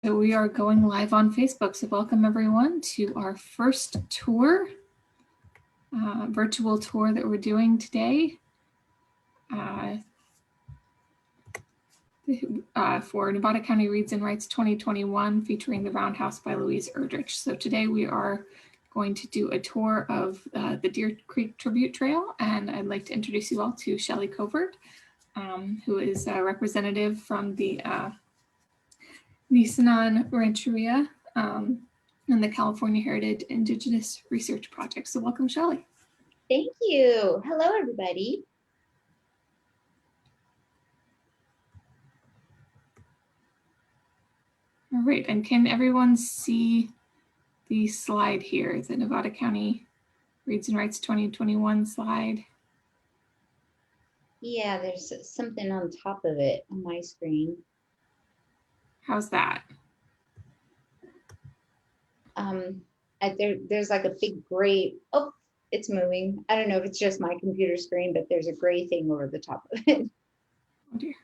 So we are going live on Facebook. So welcome everyone to our first tour, virtual tour that we're doing today for Nevada County Reads and Writes 2021, featuring the Roundhouse by Louise Erdrich. So today we are going to do a tour of the Deer Creek Tribute Trail, and I'd like to introduce you all to Shelley Covert, who is a representative from the Nisenan Rancheria and the California Heritage Indigenous Research Project. So welcome, Shelley. Thank you. Hello, everybody. All right, and can everyone see the slide here, the Nevada County Reads and Writes 2021 slide? Yeah, there's something on top of it on my screen. How's that? There's like a big gray, oh, it's moving. I don't know if it's just my computer screen, but there's a gray thing over the top of it. Oh dear.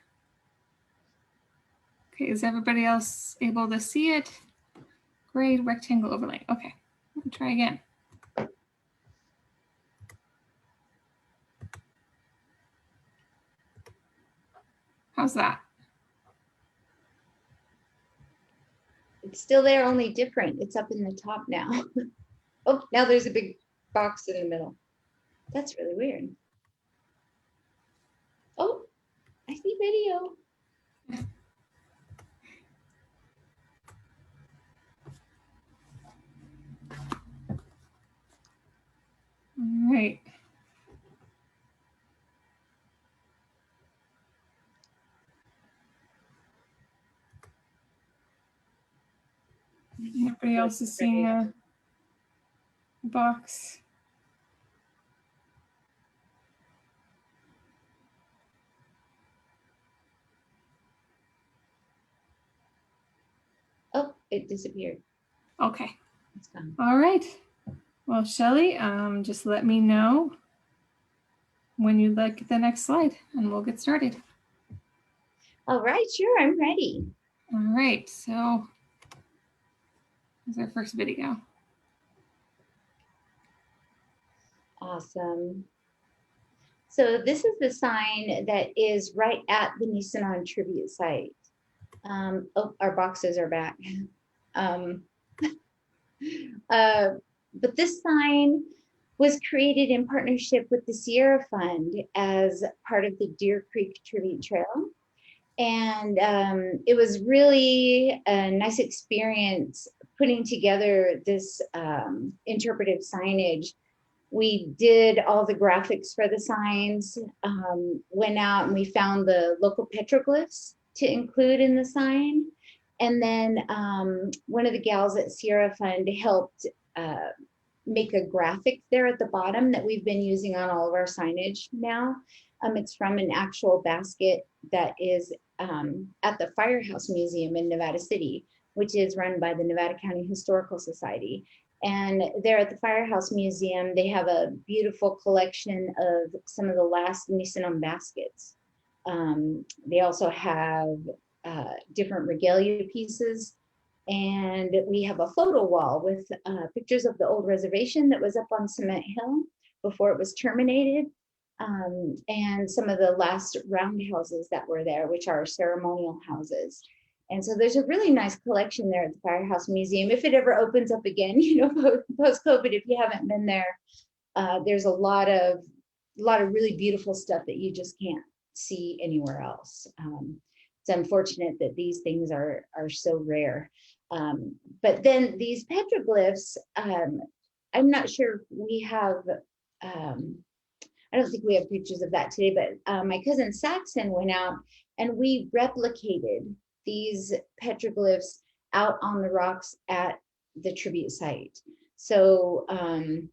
Okay, is everybody else able to see it? Gray rectangle overlay. Okay, let me try again. How's that? It's still there, only different. It's up in the top now. Oh, now there's a big box in the middle. That's really weird. Oh, I see video. All right. Everybody else is seeing a box. Oh, it disappeared. Okay. It's gone. All right. Well, Shelley, just let me know when you'd like the next slide and we'll get started. All right, sure, I'm ready. All right, so here's our first video. Awesome. So this is the sign that is right at the Nisenan tribute site. Oh, our boxes are back. But this sign was created in partnership with the Sierra Fund as part of the Deer Creek Tribute Trail. And it was really a nice experience putting together this interpretive signage. We did all the graphics for the signs, went out and we found the local petroglyphs to include in the sign. And then one of the gals at Sierra Fund helped make a graphic there at the bottom that we've been using on all of our signage now. It's from an actual basket that is at the Firehouse Museum in Nevada City, which is run by the Nevada County Historical Society. And there at the Firehouse Museum, they have a beautiful collection of some of the last Nissinon baskets. They also have different regalia pieces. And we have a photo wall with pictures of the old reservation that was up on Cement Hill before it was terminated. And some of the last roundhouses that were there, which are ceremonial houses. And so there's a really nice collection there at the Firehouse Museum. If it ever opens up again, you know, post-COVID, if you haven't been there, there's a lot of really beautiful stuff that you just can't see anywhere else. It's unfortunate that these things are so rare. But then these petroglyphs, I'm not sure if we have, I don't think we have pictures of that today, but my cousin Saxon went out and we replicated these petroglyphs out on the rocks at the tribute site. So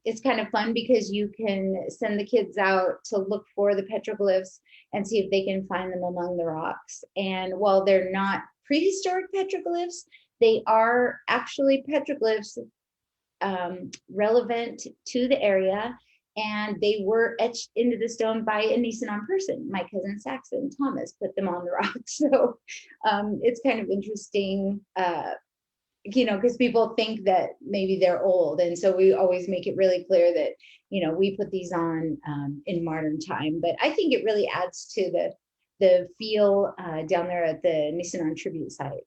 it's kind of fun because you can send the kids out to look for the petroglyphs and see if they can find them among the rocks. And while they're not prehistoric petroglyphs, they are actually petroglyphs relevant to the area. and they were etched into the stone by a Nisenan person. My cousin Saxon Thomas put them on the rocks. So it's kind of interesting, because people think that maybe they're old. And so we always make it really clear that, we put these on in modern time. But I think it really adds to the feel down there at the Nisenan tribute site.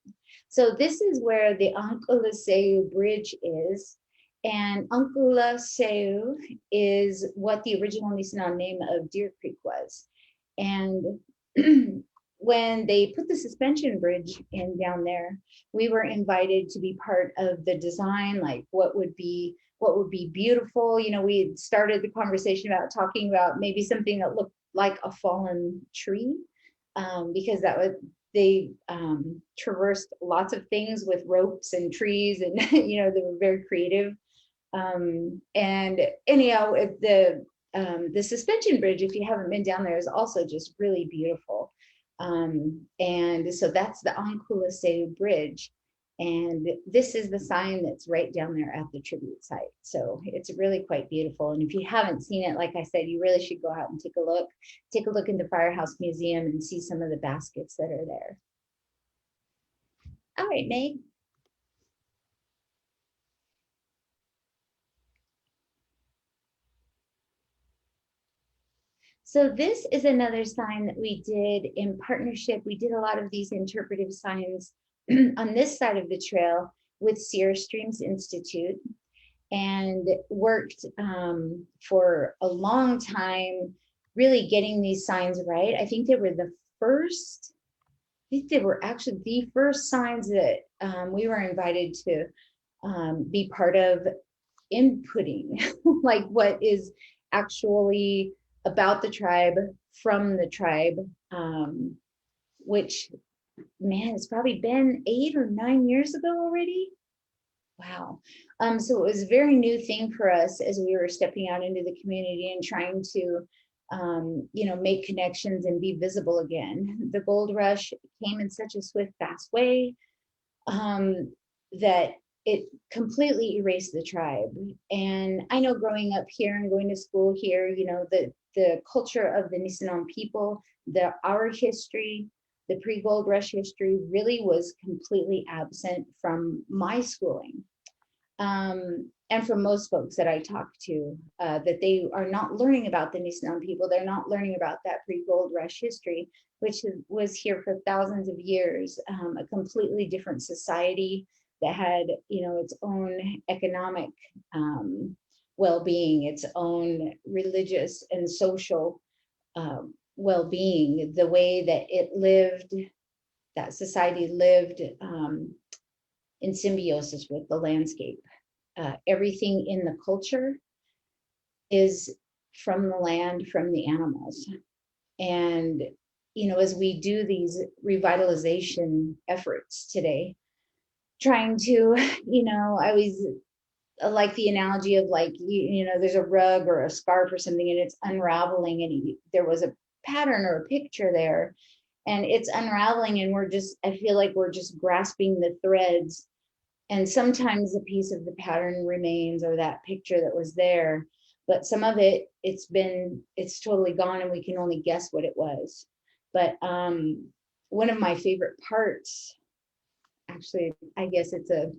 So this is where the Ankola Bridge is. And Ankola is what the original Nisenan name of Deer Creek was. And when they put the suspension bridge in down there, we were invited to be part of the design, like what would be beautiful. We had started the conversation about talking about maybe something that looked like a fallen tree, because they traversed lots of things with ropes and trees, and they were very creative. And anyhow, the suspension bridge, if you haven't been down there, is also just really beautiful. And so that's the Ankola Bridge. And this is the sign that's right down there at the tribute site. So it's really quite beautiful. And if you haven't seen it, like I said, you really should go out and take a look. Take a look in the Firehouse Museum and see some of the baskets that are there. All right, Meg. So this is another sign that we did in partnership. We did a lot of these interpretive signs on this side of the trail with Sierra Streams Institute, and worked for a long time, really getting these signs right. I think they were actually the first signs that we were invited to be part of inputting, like what is actually about the tribe, from the tribe, which, man, it's probably been 8 or 9 years ago already. Wow. So it was a very new thing for us as we were stepping out into the community and trying to, make connections and be visible again. The gold rush came in such a swift, fast way that it completely erased the tribe. And I know growing up here and going to school here, the culture of the Nissinon people, our history, the pre-gold rush history really was completely absent from my schooling. And from most folks that I talk to, that they are not learning about the Nisenan people. They're not learning about that pre-gold rush history, which was here for thousands of years, a completely different society that had, its own economic well-being, its own religious and social well-being, the way that that society lived in symbiosis with the landscape. Everything in the culture is from the land, from the animals. And, as we do these revitalization efforts today, trying to, I always like the analogy of, like, there's a rug or a scarf or something, and it's unraveling, and there was a pattern or a picture there, and it's unraveling, and I feel like we're just grasping the threads. And sometimes a piece of the pattern remains, or that picture that was there, but some of it, it's totally gone, and we can only guess what it was. But one of my favorite parts, actually, I guess it's what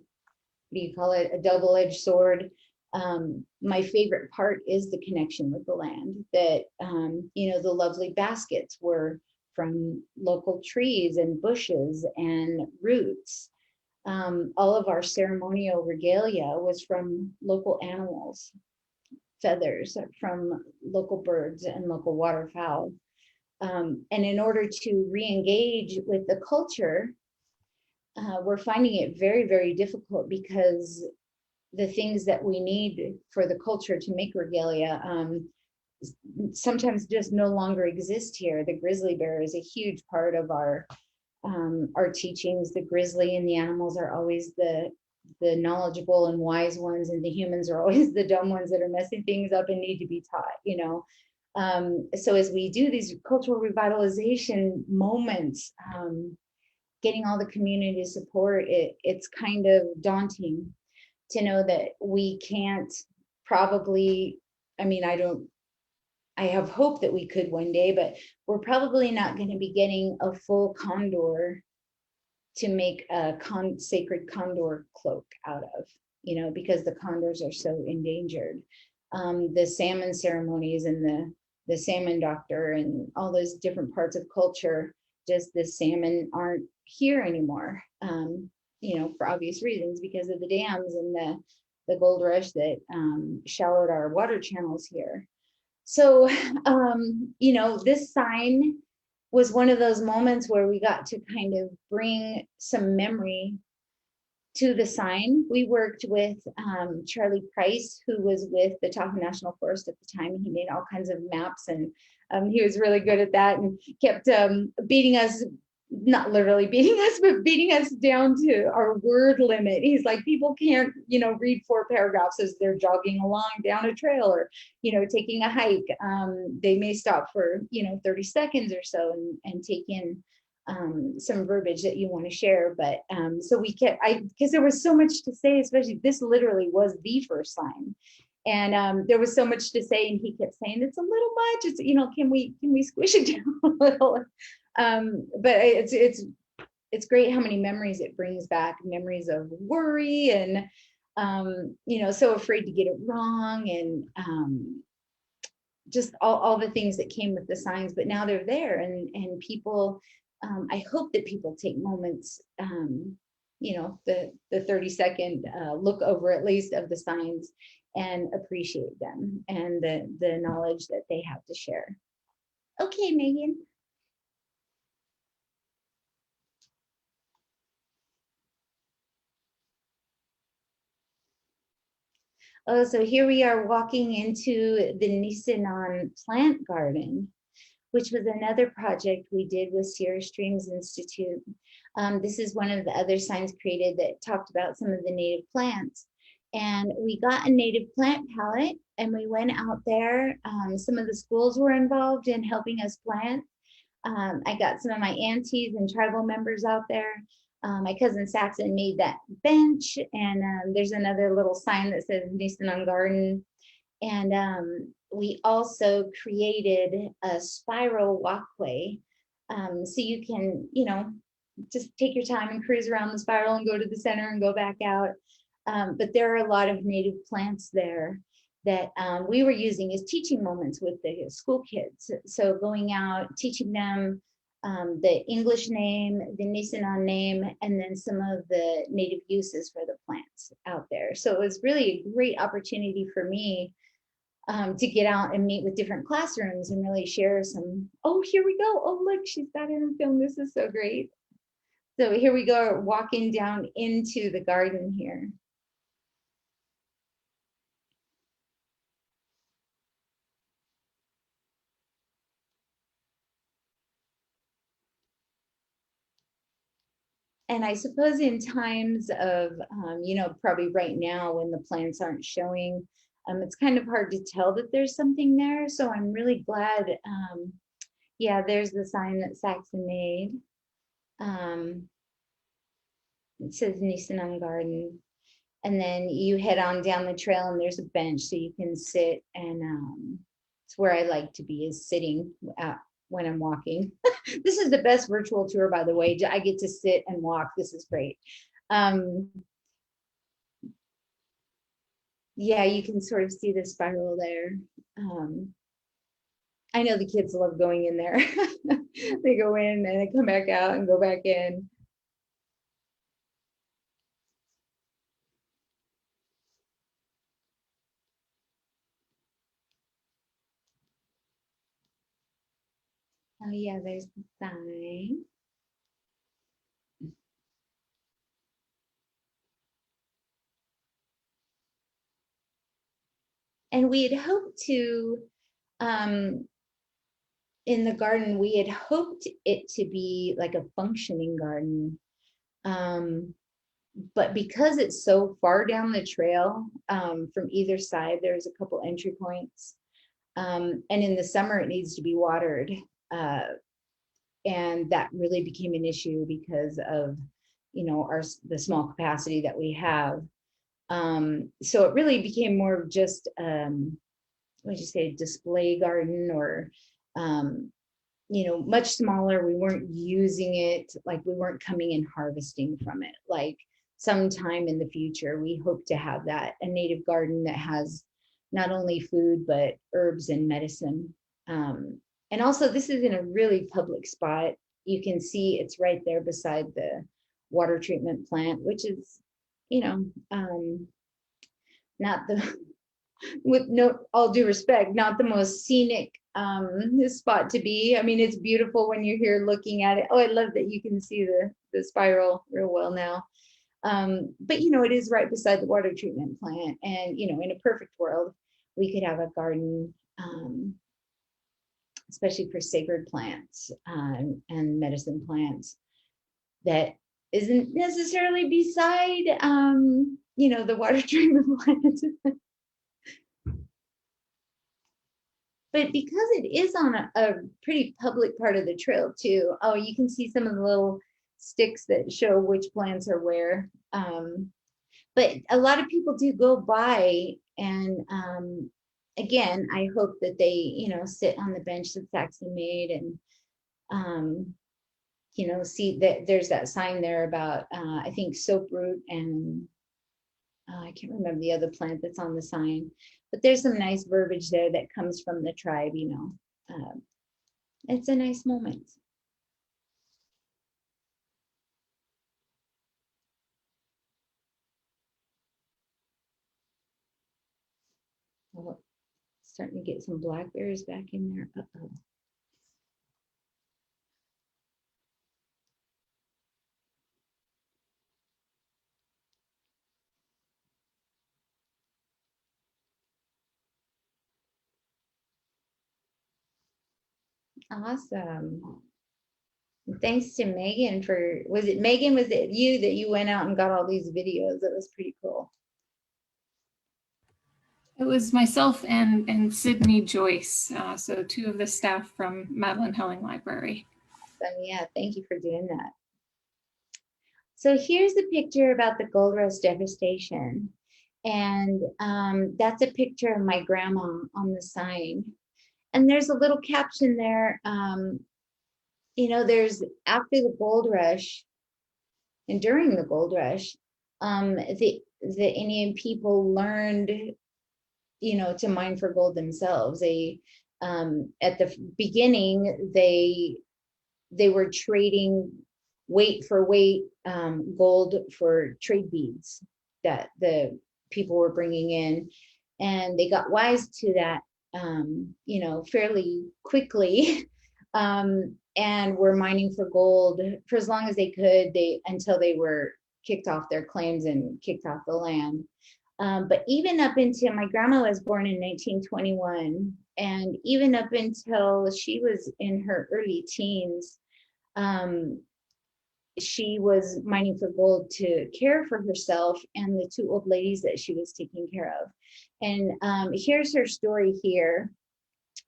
do you call it? A double-edged sword. My favorite part is the connection with the land, that, the lovely baskets were from local trees and bushes and roots. All of our ceremonial regalia was from local animals, feathers from local birds and local waterfowl. And in order to re-engage with the culture, we're finding it very, very difficult, because the things that we need for the culture to make regalia sometimes just no longer exist here. The grizzly bear is a huge part of our teachings. The grizzly and the animals are always the knowledgeable and wise ones, and the humans are always the dumb ones that are messing things up and need to be taught. So as we do these cultural revitalization moments, getting all the community support, it's kind of daunting to know that we can't probably I mean, I have hope that we could one day, but we're probably not going to be getting a full condor to make a sacred condor cloak out of, because the condors are so endangered. The salmon ceremonies and the salmon doctor and all those different parts of culture, just the salmon aren't here anymore, for obvious reasons, because of the dams and the gold rush that shallowed our water channels here. So, this sign was one of those moments where we got to kind of bring some memory to the sign. We worked with Charlie Price, who was with the Tahoe National Forest at the time. He made all kinds of maps, and he was really good at that, and kept beating us, not literally beating us, but beating us down to our word limit. He's like, people can't, read 4 paragraphs as they're jogging along down a trail or, taking a hike. They may stop for, 30 seconds or so and take in some verbiage that you want to share. But so we kept, because there was so much to say, especially this literally was the first sign. And there was so much to say, and he kept saying, it's a little much. It's, can we squish it down a little? But it's great how many memories it brings back, memories of worry and, so afraid to get it wrong, and just all the things that came with the signs. But now they're there, and people, I hope that people take moments, the 30-second look over at least of the signs and appreciate them and the knowledge that they have to share. Okay, Megan. Oh, so here we are walking into the Nisenan plant garden, which was another project we did with Sierra Streams Institute. This is one of the other signs created that talked about some of the native plants. And we got a native plant palette and we went out there. Some of the schools were involved in helping us plant. I got some of my aunties and tribal members out there. My cousin Saxon made that bench, and there's another little sign that says Nisenan Garden. And we also created a spiral walkway, so you can, just take your time and cruise around the spiral and go to the center and go back out. But there are a lot of native plants there that we were using as teaching moments with the school kids. So going out, teaching them the English name, the Nisenan name, and then some of the native uses for the plants out there. So it was really a great opportunity for me to get out and meet with different classrooms and really share some, oh, here we go. Oh, look, she's got it in film. This is so great. So here we go, walking down into the garden here. And I suppose in times of, probably right now when the plants aren't showing, it's kind of hard to tell that there's something there. So I'm really glad. Yeah, there's the sign that Saxon made. It says Nisenan Garden. And then you head on down the trail and there's a bench so you can sit, and it's where I like to be, is sitting when I'm walking. This is the best virtual tour, by the way. I get to sit and walk. This is great. Yeah, you can sort of see the spiral there. I know the kids love going in there. They go in and they come back out and go back in. Oh yeah, there's the sign. And we had hoped to, in the garden, we had hoped it to be like a functioning garden. But because it's so far down the trail, from either side, there's a couple entry points. And in the summer, it needs to be watered. And that really became an issue because of, the small capacity that we have. So it really became more of just what'd you say, display garden, or much smaller. We weren't using it, like we weren't coming and harvesting from it. Like sometime in the future, we hope to have that, a native garden that has not only food, but herbs and medicine. And also this is in a really public spot. You can see it's right there beside the water treatment plant, which is, not the, with no all due respect, not the most scenic spot to be. I mean, it's beautiful when you're here looking at it. Oh, I love that you can see the spiral real well now. But it is right beside the water treatment plant, and in a perfect world, we could have a garden, especially for sacred plants and medicine plants that isn't necessarily beside the water treatment plant. But because it is on a pretty public part of the trail too. Oh, you can see some of the little sticks that show which plants are where. But a lot of people do go by, and again, I hope that they, sit on the bench that Saxon made, and see that there's that sign there about I think soap root, and I can't remember the other plant that's on the sign, but there's some nice verbiage there that comes from the tribe. It's a nice moment. Oh, starting to get some blackberries back in there. Uh-oh. Awesome. Thanks to Megan for, was it you that you went out and got all these videos? That was pretty cool. It was myself and Sydney Joyce, so two of the staff from Madeline Helling Library. So yeah, thank you for doing that. So here's a picture about the gold rush devastation. And that's a picture of my grandma on the sign. And there's a little caption there. There's after the gold rush and during the gold rush, the Indian people learned, to mine for gold themselves. They, at the beginning, they were trading weight for weight gold for trade beads that the people were bringing in, and they got wise to that, fairly quickly, and were mining for gold for as long as they could, until they were kicked off their claims and kicked off the land. But even up until my grandma was born in 1921, and even up until she was in her early teens, she was mining for gold to care for herself and the two old ladies that she was taking care of. And here's her story here.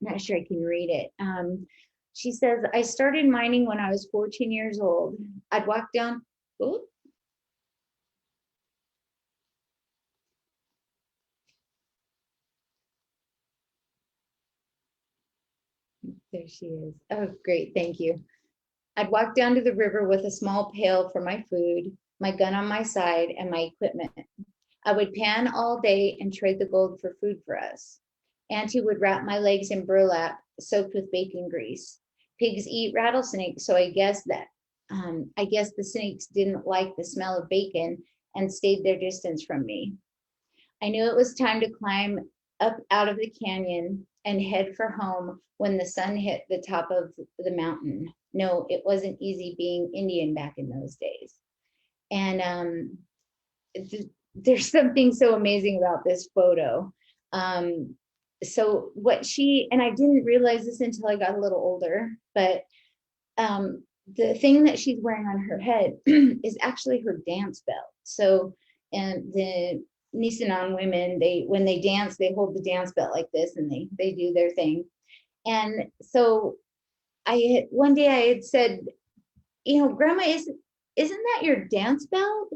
I'm not sure I can read it. She says, I started mining when I was 14 years old. I'd walk down, oh, there she is. Oh, great, thank you. I'd walk down to the river with a small pail for my food, my gun on my side, and my equipment. I would pan all day and trade the gold for food for us. Auntie would wrap my legs in burlap soaked with bacon grease. Pigs eat rattlesnakes, so I guess the snakes didn't like the smell of bacon and stayed their distance from me. I knew it was time to climb up out of the canyon and head for home when the sun hit the top of the mountain. No, it wasn't easy being Indian back in those days. And there's something so amazing about this photo. So and I didn't realize this until I got a little older, but the thing that she's wearing on her head is actually her dance belt. So, and the Nisenan women, when they dance, they hold the dance belt like this, and they do their thing. And so one day I had said, Grandma, isn't that your dance belt?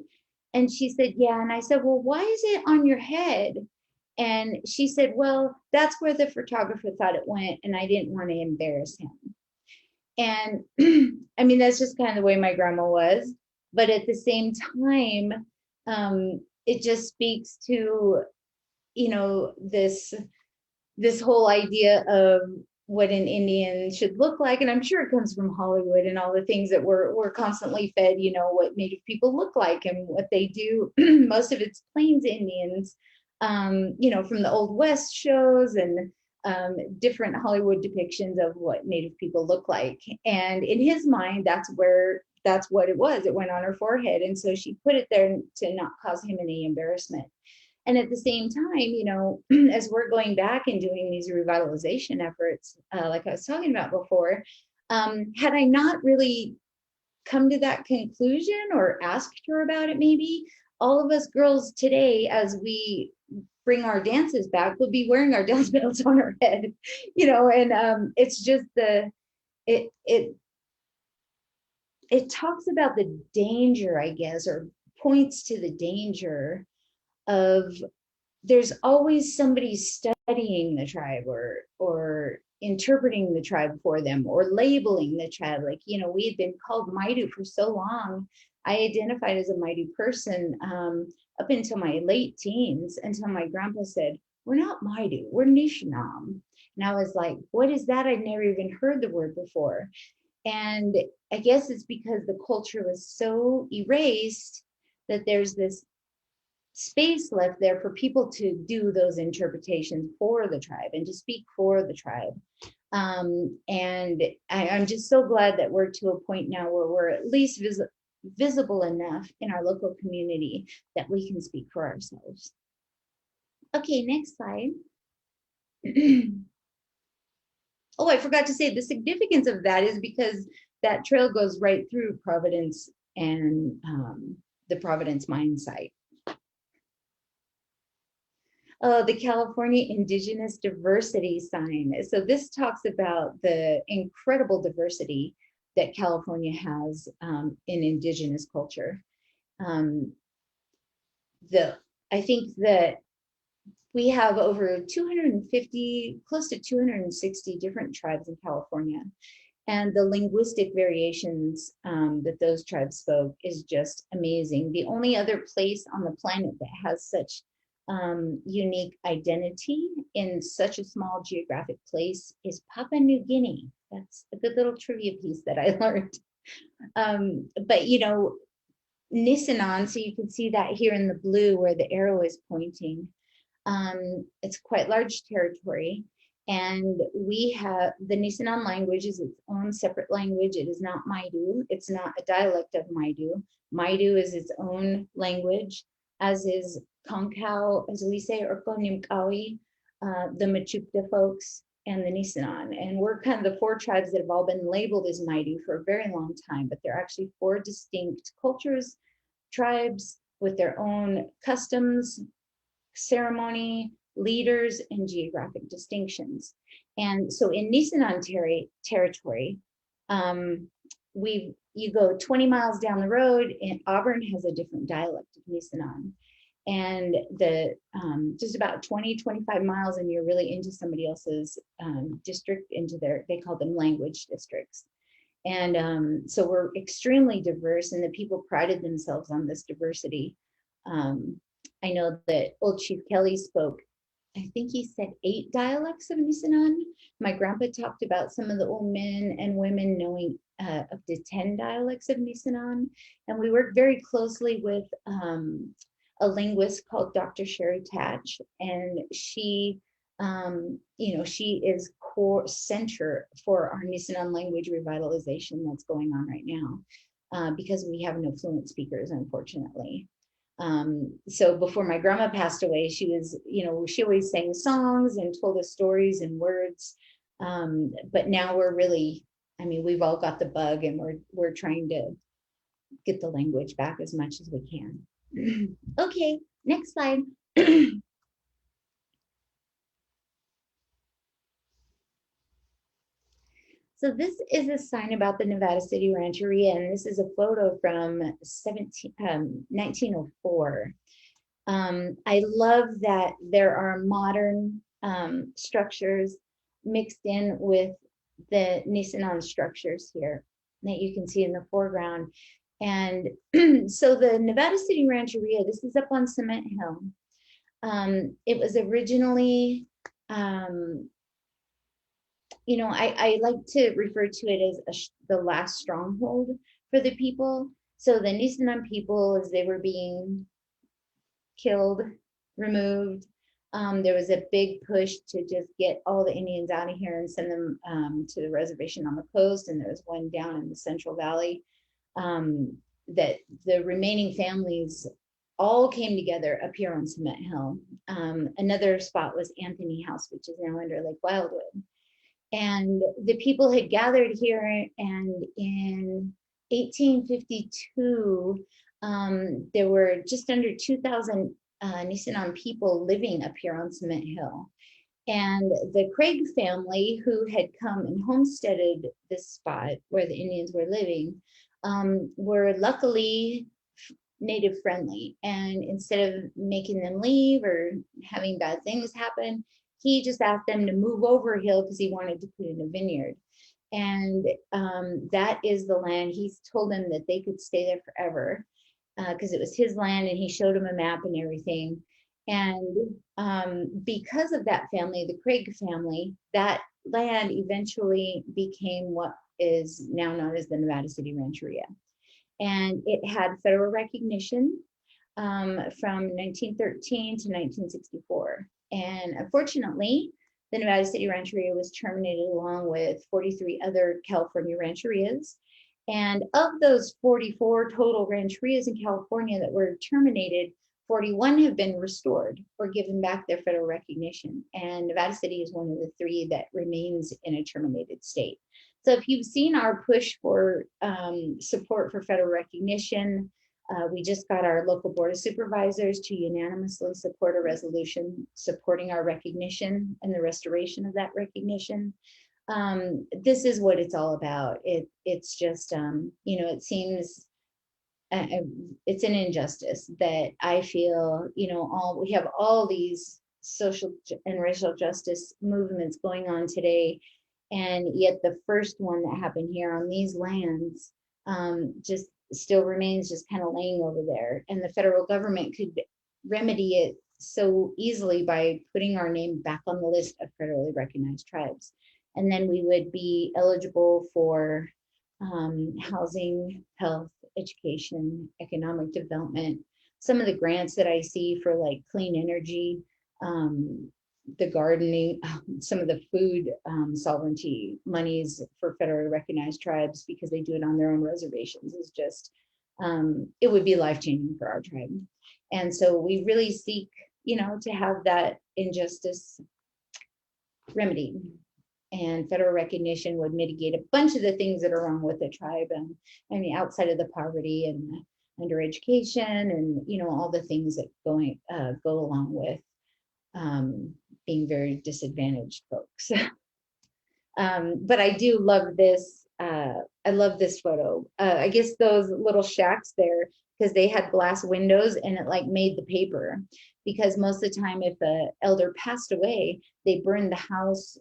And she said, yeah. And I said, well, why is it on your head? And she said, well, that's where the photographer thought it went, and I didn't want to embarrass him. And I mean, that's just kind of the way my grandma was. But at the same time, it just speaks to, you know, this whole idea of what an Indian should look like. And I'm sure it comes from Hollywood and all the things that we're constantly fed, you know, what Native people look like and what they do. Most of it's Plains Indians, you know, from the Old West shows and different Hollywood depictions of what Native people look like. And in his mind, that's what it was. It went on her forehead. And so she put it there to not cause him any embarrassment. And at the same time, you know, as we're going back and doing these revitalization efforts, like I was talking about before, had I not really come to that conclusion or asked her about it, maybe all of us girls today, as we bring our dances back, would be wearing our dance belts on our head, you know. And it's just it it talks about the danger, I guess, or points to the danger of there's always somebody studying the tribe or interpreting the tribe for them or labeling the tribe. Like, you know, we had been called Maidu for so long. I identified as a Maidu person up until my late teens, until my grandpa said, we're not Maidu, we're Nisenan. And I was like, what is that? I'd never even heard the word before. And I guess it's because the culture was so erased that there's this space left there for people to do those interpretations for the tribe and to speak for the tribe. And I'm just so glad that we're to a point now where we're at least visible enough in our local community that we can speak for ourselves. Okay, next slide. Oh, I forgot to say the significance of that is because that trail goes right through Providence and the Providence mine site. The California Indigenous Diversity Sign. So this talks about the incredible diversity that California has in Indigenous culture. I think that we have over 250, close to 260 different tribes in California. And the linguistic variations that those tribes spoke is just amazing. The only other place on the planet that has such unique identity in such a small geographic place is Papua New Guinea. That's a good little trivia piece that I learned. But you know, Nissinon, so you can see that here in the blue where the arrow is pointing. It's quite large territory. And we have the Nisenan language is its own separate language. It is not Maidu. It's not a dialect of Maidu. Maidu is its own language, as is Konkau, as we say, or Konimkawi, the Machupta folks, and the Nisenan. And we're kind of the four tribes that have all been labeled as Maidu for a very long time, but they're actually four distinct cultures, tribes with their own customs, ceremony, leaders, and geographic distinctions. And so in Nisenan territory, you go 20 miles down the road, and Auburn has a different dialect of Nisenan. And the just about 20, 25 miles, and you're really into somebody else's district, into they call them language districts. And so we're extremely diverse, and the people prided themselves on this diversity. I know that old Chief Kelly spoke, I think he said 8 dialects of Nisenan. My grandpa talked about some of the old men and women knowing up to 10 dialects of Nisenan. And we work very closely with a linguist called Dr. Sherry Tatch. And she, you know, she is core center for our Nisenan language revitalization that's going on right now, because we have no fluent speakers, unfortunately. So before my grandma passed away, she was, you know, she always sang songs and told us stories and words. But now we're really, I mean, we've all got the bug, and we're trying to get the language back as much as we can. Okay, next slide. So this is a sign about the Nevada City Rancheria, and this is a photo from 1904. I love that there are modern structures mixed in with the Nisenan structures here that you can see in the foreground. And so the Nevada City Rancheria, this is up on Cement Hill. It was originally, you know, I like to refer to it as the last stronghold for the people. So the Nisenan people, as they were being killed, removed, there was a big push to just get all the Indians out of here and send them to the reservation on the coast. And there was one down in the Central Valley, that the remaining families all came together up here on Cement Hill. Another spot was Anthony House, which is now under Lake Wildwood. And the people had gathered here, and in 1852, there were just under 2,000 Nisenan people living up here on Cement Hill. And the Craig family, who had come and homesteaded this spot where the Indians were living, were luckily native friendly. And instead of making them leave or having bad things happen, he just asked them to move over a hill because he wanted to put in a vineyard. And that is the land. He told them that they could stay there forever because it was his land, and he showed them a map and everything. And because of that family, the Craig family, that land eventually became what is now known as the Nevada City Rancheria. And it had federal recognition from 1913 to 1964. And unfortunately, the Nevada City Rancheria was terminated along with 43 other California rancherias. And of those 44 total rancherias in California that were terminated, 41 have been restored or given back their federal recognition. And Nevada City is one of the 3 that remains in a terminated state. So if you've seen our push for support for federal recognition, we just got our local board of supervisors to unanimously support a resolution supporting our recognition and the restoration of that recognition. This is what it's all about. It's just, you know, it seems it's an injustice that I feel, you know, we have all these social and racial justice movements going on today. And yet the first one that happened here on these lands just still remains just kind of laying over there. And the federal government could remedy it so easily by putting our name back on the list of federally recognized tribes. And then we would be eligible for housing, health, education, economic development. Some of the grants that I see for like clean energy, the gardening, some of the food sovereignty monies for federally recognized tribes because they do it on their own reservations is just, it would be life-changing for our tribe. And so we really seek, you know, to have that injustice remedied. And federal recognition would mitigate a bunch of the things that are wrong with the tribe, and I mean, outside of the poverty and undereducation and, you know, all the things that go along with being very disadvantaged folks. But I do love this. I love this photo. I guess those little shacks there, because they had glass windows and it like made the paper, because most of the time if an elder passed away, they burned the house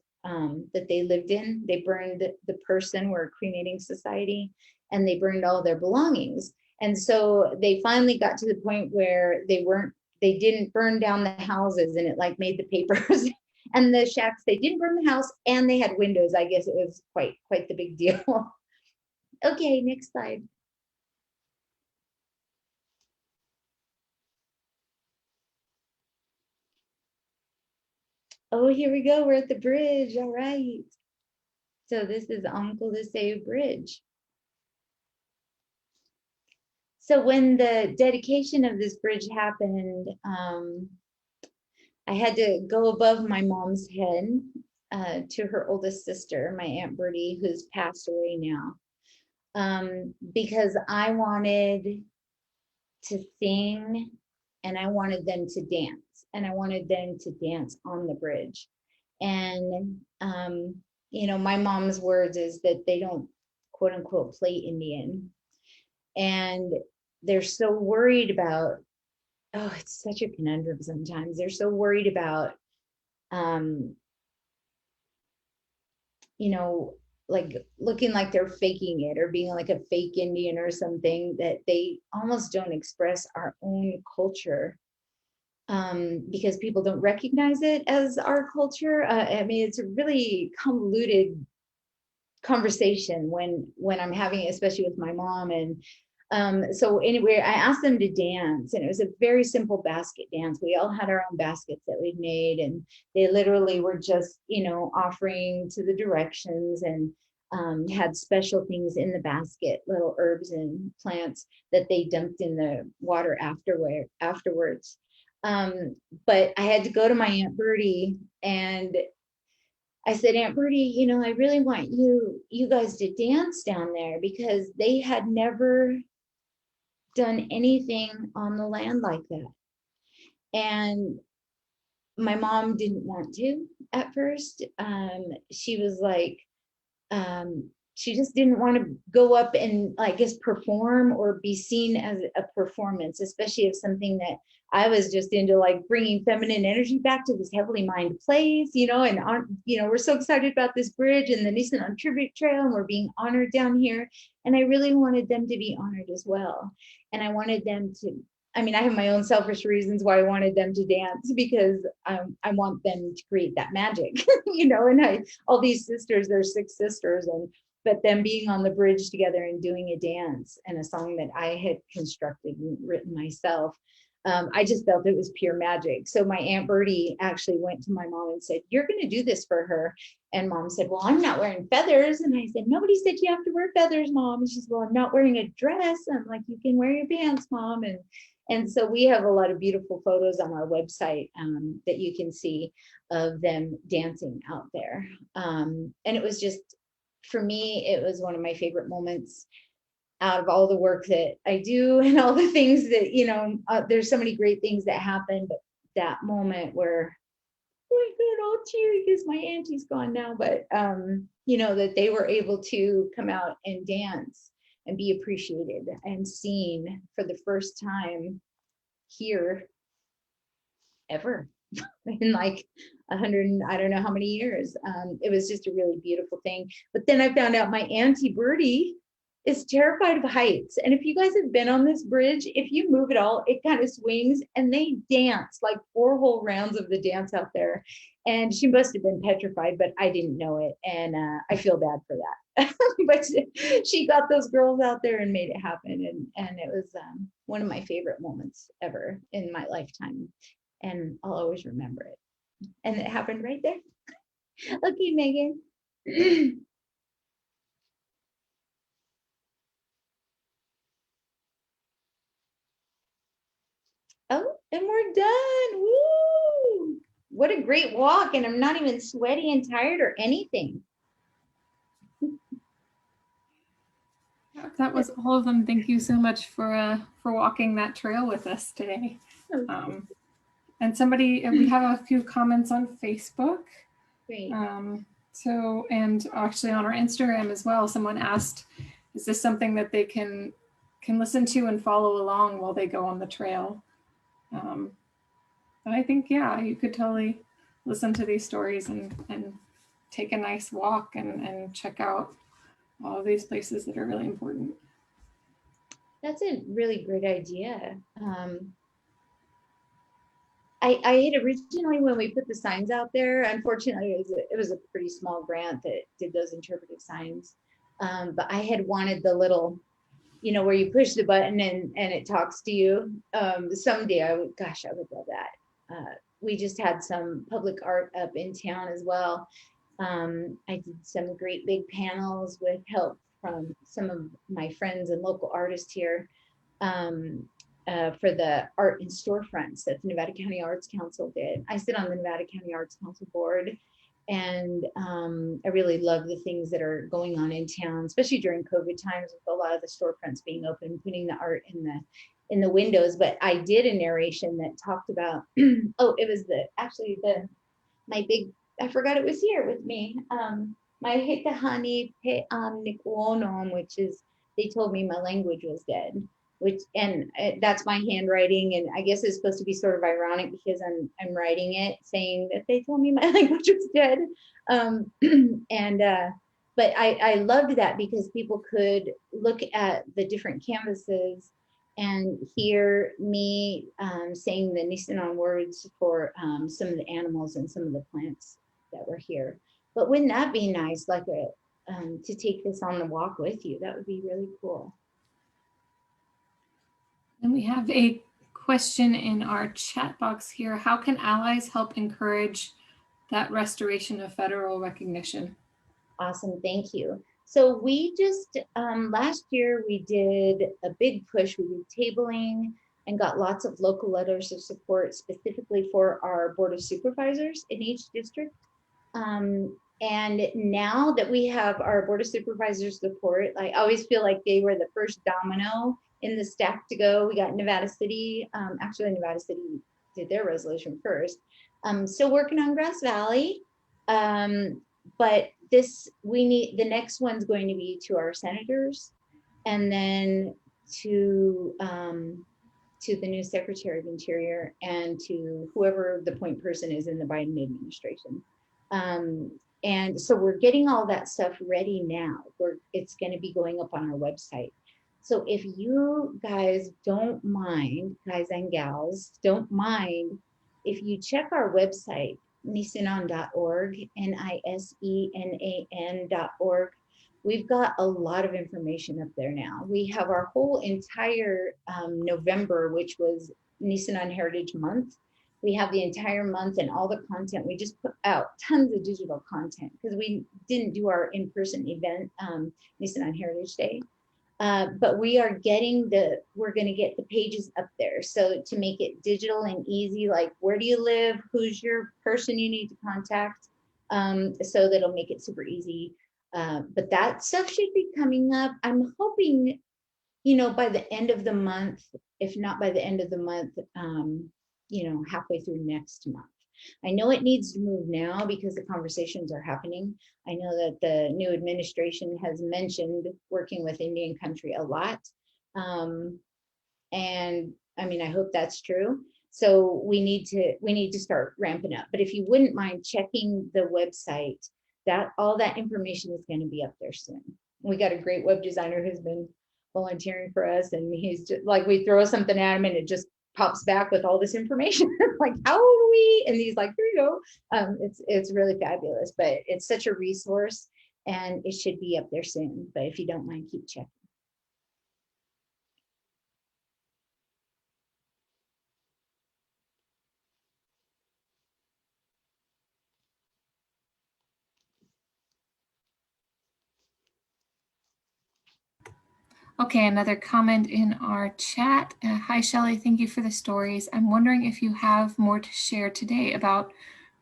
that they lived in. They burned the person, we're a cremating society, and they burned all their belongings. And so they finally got to the point where they didn't burn down the houses, and it like made the papers. And the shacks, they didn't burn the house, and they had windows. I guess it was quite the big deal. Okay, next slide. Oh, here we go. We're at the bridge. All right. So this is Ankola Bridge. So when the dedication of this bridge happened, I had to go above my mom's head to her oldest sister, my Aunt Bertie, who's passed away now, because I wanted to sing and I wanted them to dance, and I wanted them to dance on the bridge. And, you know, my mom's words is that they don't, quote unquote, play Indian. And they're so worried about oh, it's such a conundrum sometimes. They're so worried about, um, you know, like looking like they're faking it or being like a fake Indian or something, that they almost don't express our own culture, because people don't recognize it as our culture. I mean, it's a really convoluted conversation when I'm having it, especially with my mom. And so anyway, I asked them to dance, and it was a very simple basket dance. We all had our own baskets that we'd made, and they literally were just, offering to the directions, and had special things in the basket, little herbs and plants that they dumped in the water afterwards. But I had to go to my Aunt Bertie, and I said, Aunt Bertie, I really want you guys to dance down there, because they had never done anything on the land like that. And my mom didn't want to at first. She was like, she just didn't want to go up and, I guess, perform or be seen as a performance, especially if something that I was just into, like bringing feminine energy back to this heavily mined place, and we're so excited about this bridge and the Nisenan Tribute Trail, and we're being honored down here. And I really wanted them to be honored as well. And I wanted them to, I mean, I have my own selfish reasons why I wanted them to dance, because I want them to create that magic, and all these sisters, there's 6 sisters, but them being on the bridge together and doing a dance and a song that I had constructed and written myself. I just felt it was pure magic. So my Aunt Bertie actually went to my mom and said, "You're going to do this for her." And mom said, "Well, I'm not wearing feathers." And I said, "Nobody said you have to wear feathers, mom." And she said, "Well, I'm not wearing a dress." I'm like, "You can wear your pants, mom." And so we have a lot of beautiful photos on our website, that you can see of them dancing out there. And it was just, for me, it was one of my favorite moments out of all the work that I do and all the things that, there's so many great things that happen, but that moment where, oh my God, I'll tear because my auntie's gone now, but, that they were able to come out and dance and be appreciated and seen for the first time here ever in like 100, I don't know how many years. It was just a really beautiful thing. But then I found out my Auntie Bertie is terrified of heights. And if you guys have been on this bridge, if you move at all, it kind of swings, and they dance like 4 whole rounds of the dance out there. And she must have been petrified, but I didn't know it. And I feel bad for that. But she got those girls out there and made it happen. And it was one of my favorite moments ever in my lifetime. And I'll always remember it. And it happened right there. Okay, Megan. Oh, and we're done. Woo! What a great walk. And I'm not even sweaty and tired or anything. That was all of them. Thank you so much for walking that trail with us today. And we have a few comments on Facebook. Great. And actually on our Instagram as well, someone asked, is this something that they can listen to and follow along while they go on the trail? And I think, yeah, you could totally listen to these stories and take a nice walk and check out all of these places that are really important. That's a really great idea. I had originally, when we put the signs out there, unfortunately, it was a pretty small grant that did those interpretive signs. But I had wanted the little, where you push the button and it talks to you. Someday I would love that. We just had some public art up in town as well. I did some great big panels with help from some of my friends and local artists here, for the art in storefronts that the Nevada County Arts Council did. I sit on the Nevada County Arts Council board, and I really love the things that are going on in town, especially during COVID times, with a lot of the storefronts being open, putting the art in the windows. But I did a narration that talked about, oh, it was my big, I forgot it was here with me. My Hitahani Pe Nikwonom, which is, they told me my language was dead. that's my handwriting, and I guess it's supposed to be sort of ironic because I'm writing it saying that they told me my language was dead. And but I loved that because people could look at the different canvases and hear me saying the Nisenan words for some of the animals and some of the plants that were here. But wouldn't that be nice, like to take this on the walk with you? That would be really cool. And we have a question in our chat box here. How can allies help encourage that restoration of federal recognition? Awesome, thank you. So we just, last year we did a big push. We did tabling and got lots of local letters of support specifically for our Board of Supervisors in each district. And now that we have our Board of Supervisors support, I always feel like they were the first domino in the stack to go. We got Nevada City, actually Nevada City did their resolution first. Still working on Grass Valley. But the next one's going to be to our senators, and then to the new Secretary of Interior and to whoever the point person is in the Biden administration. And so we're getting all that stuff ready now. It's going to be going up on our website. So if you guys don't mind, guys and gals, don't mind, if you check our website, nisenan.org, Nisenan.org, we've got a lot of information up there now. We have our whole entire November, which was Nisenan Heritage Month. We have the entire month and all the content. We just put out tons of digital content because we didn't do our in-person event, Nisenan Heritage Day. But we're going to get the pages up there. So to make it digital and easy, like where do you live? Who's your person you need to contact? So that'll make it super easy. But that stuff should be coming up. I'm hoping, by the end of the month, if not by the end of the month, halfway through next month. I know it needs to move now because the conversations are happening. I know that the new administration has mentioned working with Indian country a lot. And I mean, I hope that's true. So we need to start ramping up. But if you wouldn't mind checking the website, all that information is going to be up there soon. We got a great web designer who's been volunteering for us, and he's just like, we throw something at him and it just pops back with all this information. Like, how do we? And he's like, here you go. It's really fabulous, but it's such a resource and it should be up there soon. But if you don't mind, keep checking. Okay, another comment in our chat. Hi, Shelley. Thank you for the stories. I'm wondering if you have more to share today about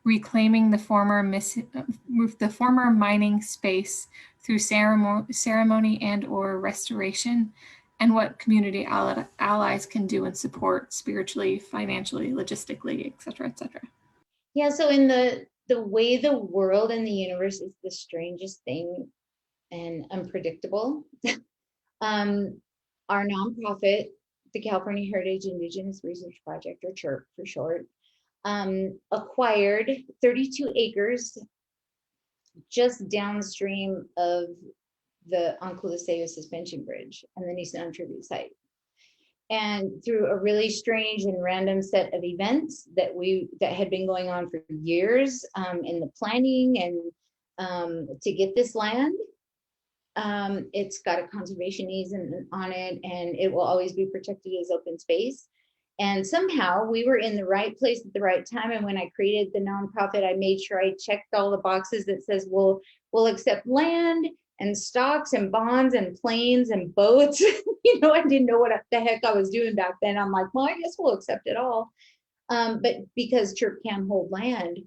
reclaiming the former mining space through ceremony and/or restoration, and what community allies can do and support spiritually, financially, logistically, et cetera, et cetera. Yeah. So in the way the world and the universe is the strangest thing and unpredictable. Our nonprofit, the California Heritage Indigenous Research Project, or CHIRP for short, acquired 32 acres just downstream of the Ankola Suspension Bridge and the Nisenan tribute site. And through a really strange and random set of events that had been going on for years in the planning and to get this land, it's got a conservation easement on it, and it will always be protected as open space. And somehow we were in the right place at the right time. And when I created the nonprofit, I made sure I checked all the boxes that says we'll accept land and stocks and bonds and planes and boats. I didn't know what the heck I was doing back then. I'm like, well, I guess we'll accept it all. But because CHIRP can hold land,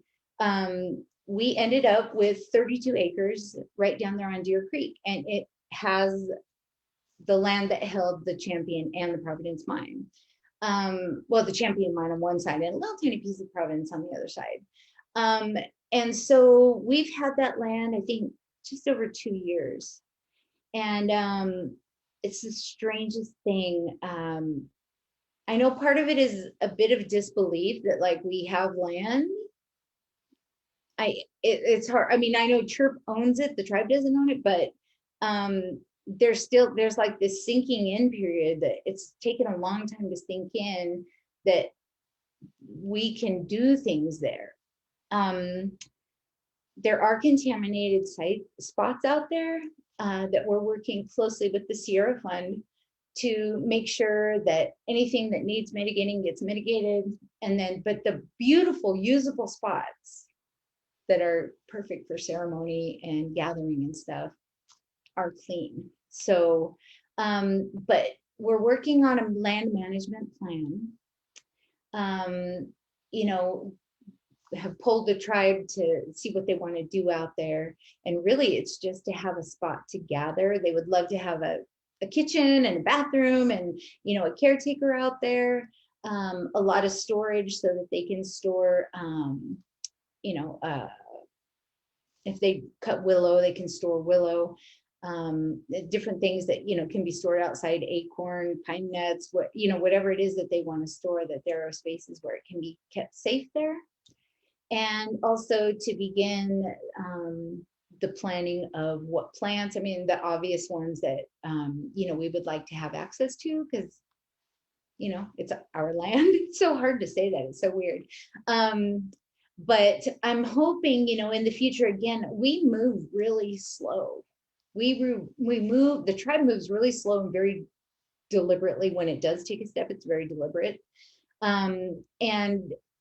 we ended up with 32 acres right down there on Deer Creek, and it has the land that held the Champion and the Providence mine. Well, the Champion mine on one side and a little tiny piece of Providence on the other side. And so we've had that land, I think, just over 2 years. And it's the strangest thing. I know part of it is a bit of disbelief that like we have land. It's hard. I mean, I know Chirp owns it, the tribe doesn't own it, but there's like this sinking in period that it's taken a long time to sink in that we can do things there. There are contaminated site spots out there that we're working closely with the Sierra Fund to make sure that anything that needs mitigating gets mitigated. And then, but the beautiful, usable spots that are perfect for ceremony and gathering and stuff are clean. So, but we're working on a land management plan. You know, have pulled the tribe to see what they want to do out there. And really it's just to have a spot to gather. They would love to have a kitchen and a bathroom and, you know, a caretaker out there, a lot of storage so that they can store, you know, if they cut willow, they can store willow, different things that, you know, can be stored outside, acorn, pine nuts, what, you know, whatever it is that they want to store, that there are spaces where it can be kept safe there. And also to begin the planning of what plants, I mean, the obvious ones that, you know, we would like to have access to, because, you know, it's our land. It's so hard to say that, it's so weird. But I'm hoping, you know, in the future, again, we move really slow. We move, the tribe moves really slow and very deliberately. When it does take a step, it's very deliberate. And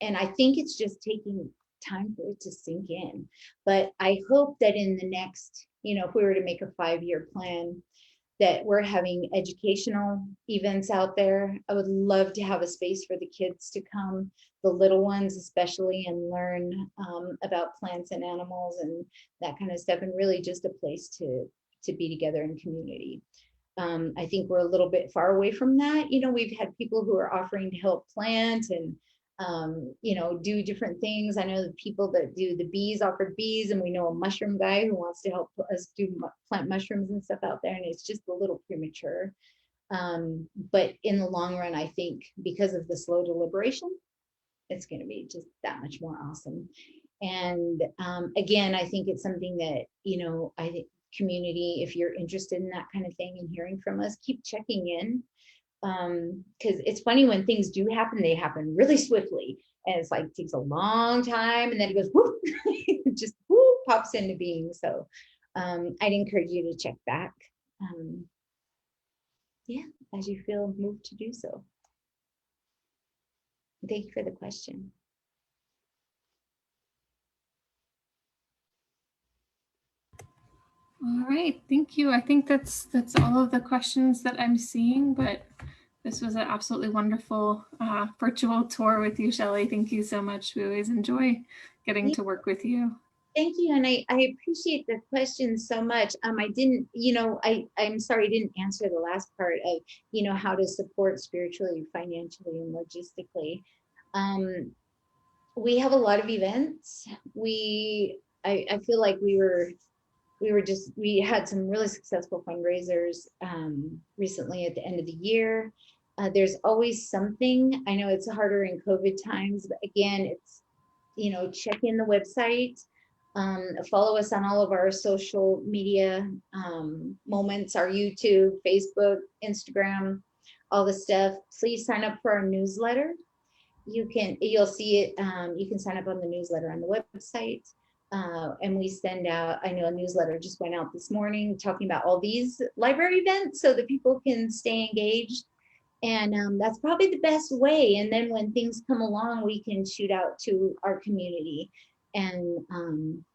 I think it's just taking time for it to sink in. But I hope that in the next, you know, if we were to make a 5-year plan, that we're having educational events out there. I would love to have a space for the kids to come, the little ones especially, and learn about plants and animals and that kind of stuff, and really just a place to be together in community. I think we're a little bit far away from that. You know, we've had people who are offering to help plant and, you know, do different things. I know the people that do the bees offered bees, and we know a mushroom guy who wants to help us do plant mushrooms and stuff out there, and it's just a little premature. But in the long run, I think because of the slow deliberation, it's going to be just that much more awesome. And again, I think it's something that, you know, I think community, if you're interested in that kind of thing and hearing from us, keep checking in. Because it's funny, when things do happen, they happen really swiftly, and it's like takes a long time, and then it goes whoop, it just whoop, pops into being. So I'd encourage you to check back, yeah, as you feel moved to do so. Thank you for the question. All right, thank you. I think that's all of the questions that I'm seeing, but this was an absolutely wonderful virtual tour with you, Shelley. Thank you so much. We always enjoy getting to work with you. Thank you, and I appreciate the question so much. I didn't, you know, I'm sorry I didn't answer the last part of, you know, how to support spiritually, financially, and logistically. We have a lot of events. I feel like we had some really successful fundraisers recently at the end of the year. There's always something. I know it's harder in COVID times, but again, it's, you know, check in the website, follow us on all of our social media moments, our YouTube, Facebook, Instagram, all the stuff. Please sign up for our newsletter. You'll see it. You can sign up on the newsletter on the website. And we send out, I know a newsletter just went out this morning talking about all these library events so that people can stay engaged. And that's probably the best way. And then when things come along, we can shoot out to our community and,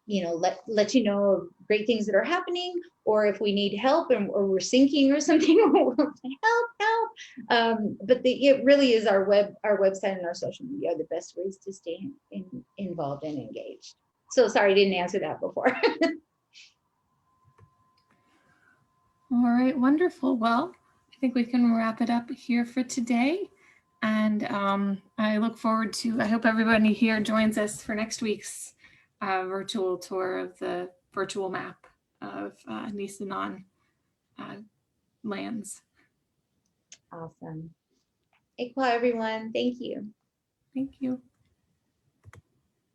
you know, let you know of great things that are happening, or if we need help or we're sinking or something, help. But it really is our website and our social media are the best ways to stay involved and engaged. So sorry, I didn't answer that before. All right, wonderful. Well, I think we can wrap it up here for today. And I look forward to, I hope everybody here joins us for next week's virtual tour of the virtual map of Nisenan. lands. Awesome. Ekwa, everyone. Thank you. Thank you.